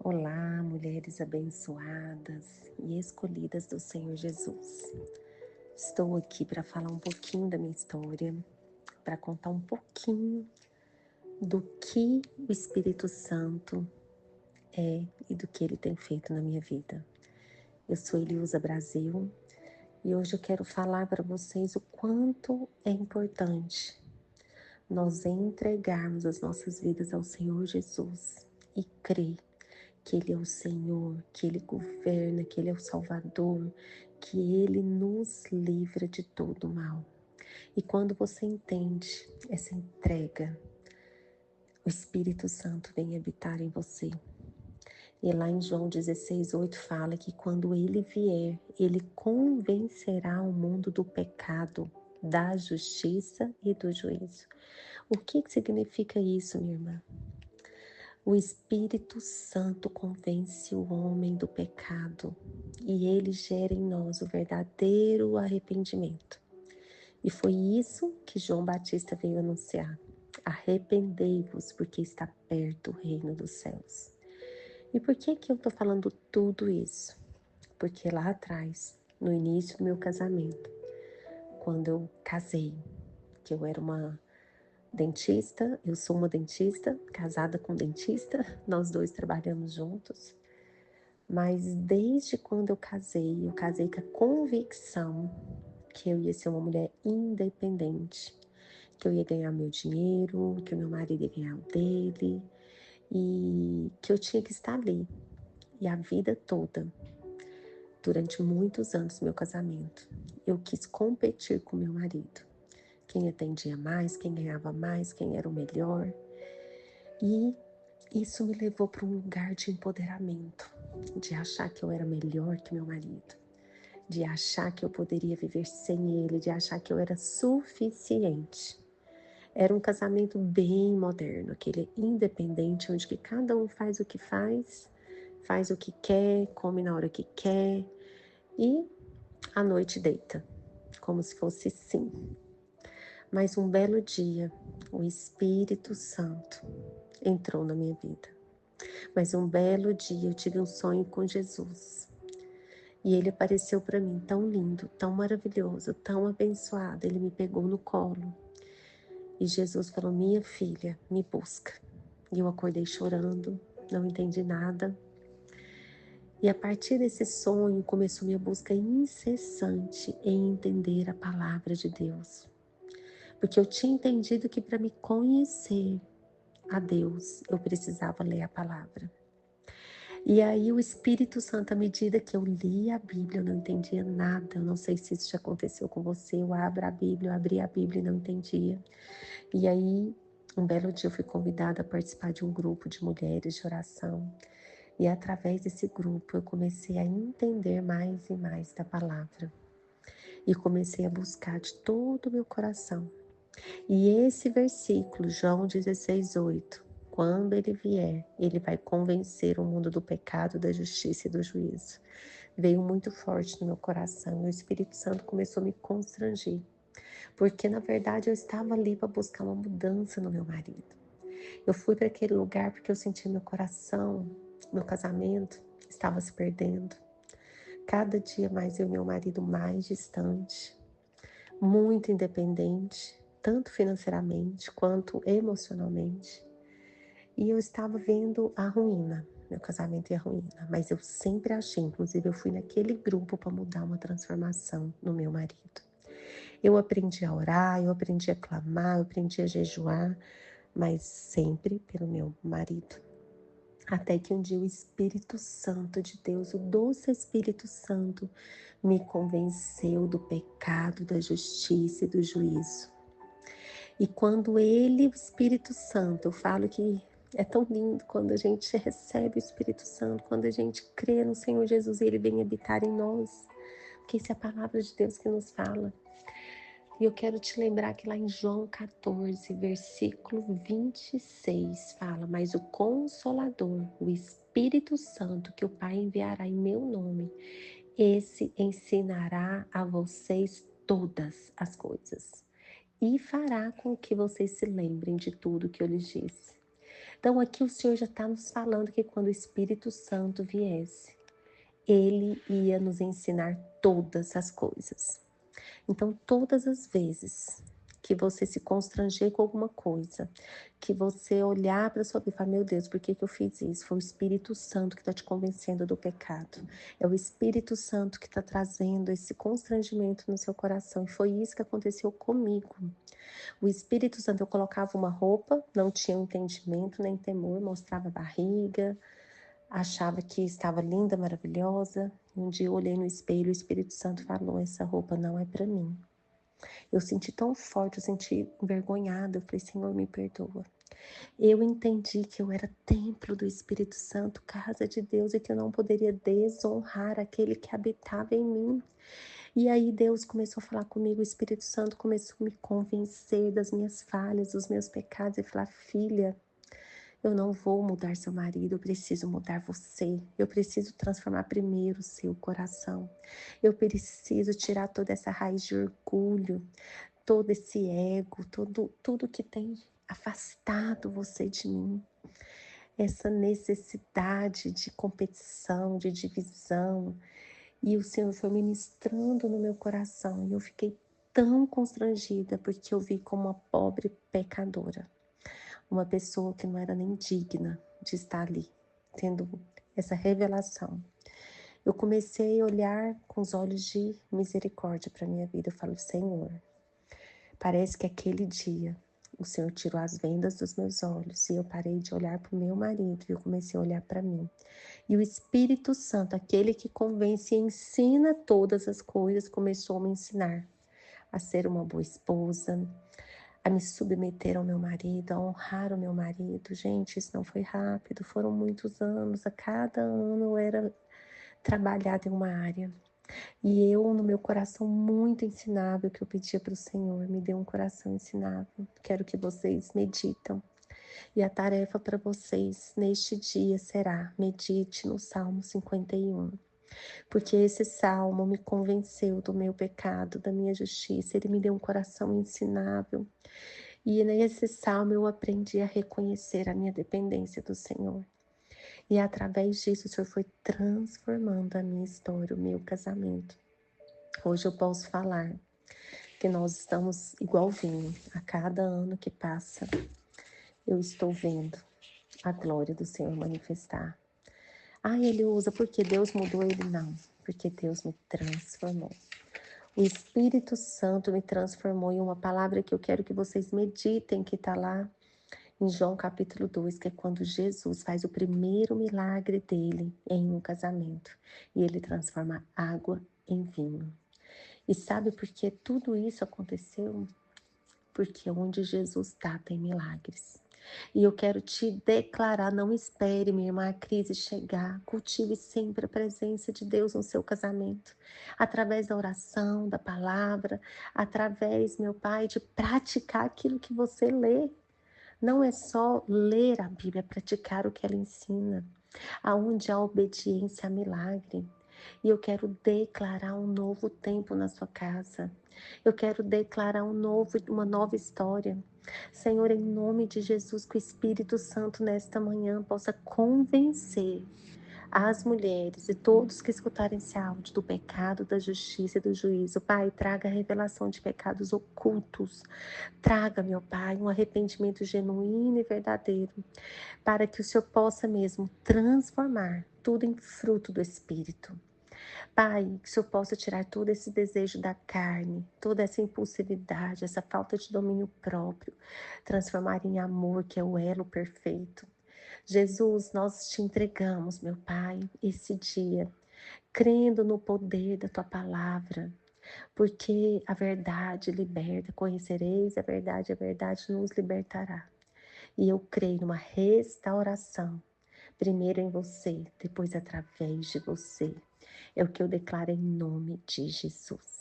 Olá, mulheres abençoadas e escolhidas do Senhor Jesus. Estou aqui para falar um pouquinho da minha história, para contar um pouquinho do que o Espírito Santo é e do que ele tem feito na minha vida. Eu sou Eliusa Brasil e hoje eu quero falar para vocês o quanto é importante nós entregarmos as nossas vidas ao Senhor Jesus e crer que Ele é o Senhor, que Ele governa, que Ele é o Salvador, que Ele nos livra de todo o mal. E quando você entende essa entrega, o Espírito Santo vem habitar em você. E lá em João 16:8 fala que quando Ele vier, Ele convencerá o mundo do pecado, da justiça e do juízo. O que significa isso, minha irmã? O Espírito Santo convence o homem do pecado e ele gera em nós o verdadeiro arrependimento. E foi isso que João Batista veio anunciar. Arrependei-vos, porque está perto o reino dos céus. E por que eu estou falando tudo isso? Porque lá atrás, no início do meu casamento, quando eu casei, que eu era uma dentista, eu sou uma dentista, casada com um dentista, nós dois trabalhamos juntos. Mas desde quando eu casei com a convicção que eu ia ser uma mulher independente, que eu ia ganhar meu dinheiro, que o meu marido ia ganhar o dele e que eu tinha que estar ali. E a vida toda, durante muitos anos do meu casamento, eu quis competir com meu marido. Quem atendia mais, quem ganhava mais, quem era o melhor. E isso me levou para um lugar de empoderamento, de achar que eu era melhor que meu marido, de achar que eu poderia viver sem ele, de achar que eu era suficiente. Era um casamento bem moderno, aquele independente, onde que cada um faz o que faz o que quer, come na hora que quer e à noite deita, como se fosse sim. Mas um belo dia, o Espírito Santo entrou na minha vida. Mas um belo dia eu tive um sonho com Jesus. E ele apareceu para mim tão lindo, tão maravilhoso, tão abençoado. Ele me pegou no colo. E Jesus falou: minha filha, me busca. E eu acordei chorando, não entendi nada. E a partir desse sonho começou minha busca incessante em entender a palavra de Deus. Porque eu tinha entendido que para me conhecer a Deus, eu precisava ler a palavra. E aí o Espírito Santo, à medida que eu lia a Bíblia, eu não entendia nada. Eu não sei se isso já aconteceu com você. Eu abri a Bíblia e não entendia. E aí, um belo dia eu fui convidada a participar de um grupo de mulheres de oração. E através desse grupo eu comecei a entender mais e mais da palavra. E comecei a buscar de todo o meu coração. E esse versículo, João 16:8, quando ele vier, ele vai convencer o mundo do pecado, da justiça e do juízo. Veio muito forte no meu coração e o Espírito Santo começou a me constranger. Porque, na verdade, eu estava ali para buscar uma mudança no meu marido. Eu fui para aquele lugar porque eu senti meu coração, meu casamento estava se perdendo. Cada dia mais eu e meu marido mais distante, muito independente, tanto financeiramente quanto emocionalmente. E eu estava vendo a ruína, meu casamento ia à ruína, mas eu sempre achei, inclusive eu fui naquele grupo para mudar uma transformação no meu marido. Eu aprendi a orar, eu aprendi a clamar, eu aprendi a jejuar, mas sempre pelo meu marido. Até que um dia o Espírito Santo de Deus, o doce Espírito Santo, me convenceu do pecado, da justiça e do juízo. E quando ele, o Espírito Santo, eu falo que é tão lindo quando a gente recebe o Espírito Santo, quando a gente crê no Senhor Jesus e ele vem habitar em nós. Porque isso é a palavra de Deus que nos fala. E eu quero te lembrar que lá em João 14, versículo 26, fala: mas o Consolador, o Espírito Santo, que o Pai enviará em meu nome, esse ensinará a vocês todas as coisas e fará com que vocês se lembrem de tudo que eu lhes disse. Então aqui o Senhor já está nos falando que quando o Espírito Santo viesse, Ele ia nos ensinar todas as coisas. Então, todas as vezes que você se constranger com alguma coisa, que você olhar para sua vida e falar, meu Deus, por que que eu fiz isso? Foi o Espírito Santo que está te convencendo do pecado. É o Espírito Santo que está trazendo esse constrangimento no seu coração. E foi isso que aconteceu comigo. O Espírito Santo, eu colocava uma roupa, não tinha entendimento nem temor, mostrava a barriga, achava que estava linda, maravilhosa. Um dia eu olhei no espelho e o Espírito Santo falou, essa roupa não é para mim. Eu senti tão forte, eu senti envergonhada. Eu falei, Senhor, me perdoa. Eu entendi que eu era templo do Espírito Santo, casa de Deus, e que eu não poderia desonrar aquele que habitava em mim. E aí Deus começou a falar comigo, o Espírito Santo começou a me convencer das minhas falhas, dos meus pecados, e falar, filha, eu não vou mudar seu marido, eu preciso mudar você. Eu preciso transformar primeiro o seu coração. Eu preciso tirar toda essa raiz de orgulho, todo esse ego, tudo que tem afastado você de mim. Essa necessidade de competição, de divisão. E o Senhor foi ministrando no meu coração. E eu fiquei tão constrangida porque eu vi como uma pobre pecadora. Uma pessoa que não era nem digna de estar ali, tendo essa revelação. Eu comecei a olhar com os olhos de misericórdia para a minha vida. Eu falo, Senhor, parece que aquele dia o Senhor tirou as vendas dos meus olhos e eu parei de olhar para o meu marido e eu comecei a olhar para mim. E o Espírito Santo, aquele que convence e ensina todas as coisas, começou a me ensinar a ser uma boa esposa, a me submeter ao meu marido, a honrar o meu marido. Gente, isso não foi rápido, foram muitos anos. A cada ano eu era trabalhada em uma área. E eu, no meu coração muito ensinável, que eu pedia para o Senhor, me dê um coração ensinável. Quero que vocês meditam. E a tarefa para vocês neste dia será: medite no Salmo 51. Porque esse salmo me convenceu do meu pecado, da minha justiça. Ele me deu um coração ensinável. E nesse salmo eu aprendi a reconhecer a minha dependência do Senhor. E através disso o Senhor foi transformando a minha história, o meu casamento. Hoje eu posso falar que nós estamos igual vinho. A cada ano que passa, eu estou vendo a glória do Senhor manifestar. Ele usa porque Deus mudou ele? Não, porque Deus me transformou. O Espírito Santo me transformou em uma palavra que eu quero que vocês meditem, que está lá em João capítulo 2, que é quando Jesus faz o primeiro milagre dele em um casamento. E ele transforma água em vinho. E sabe por que tudo isso aconteceu? Porque onde Jesus está tem milagres. E eu quero te declarar, não espere, minha irmã, a crise chegar. Cultive sempre a presença de Deus no seu casamento. Através da oração, da palavra, através, meu Pai, de praticar aquilo que você lê. Não é só ler a Bíblia, é praticar o que ela ensina. Aonde há obediência há milagre. E eu quero declarar um novo tempo na sua casa. Eu quero declarar uma nova história. Senhor, em nome de Jesus, que o Espírito Santo nesta manhã possa convencer as mulheres e todos que escutarem esse áudio do pecado, da justiça e do juízo. Pai, traga a revelação de pecados ocultos. Traga, meu Pai, um arrependimento genuíno e verdadeiro, para que o Senhor possa mesmo transformar tudo em fruto do Espírito. Pai, que o Senhor possa tirar todo esse desejo da carne, toda essa impulsividade, essa falta de domínio próprio, transformar em amor, que é o elo perfeito. Jesus, nós te entregamos, meu Pai, esse dia, crendo no poder da Tua palavra, porque a verdade liberta, conhecereis a verdade nos libertará. E eu creio numa restauração, primeiro em você, depois através de você. É o que eu declaro em nome de Jesus.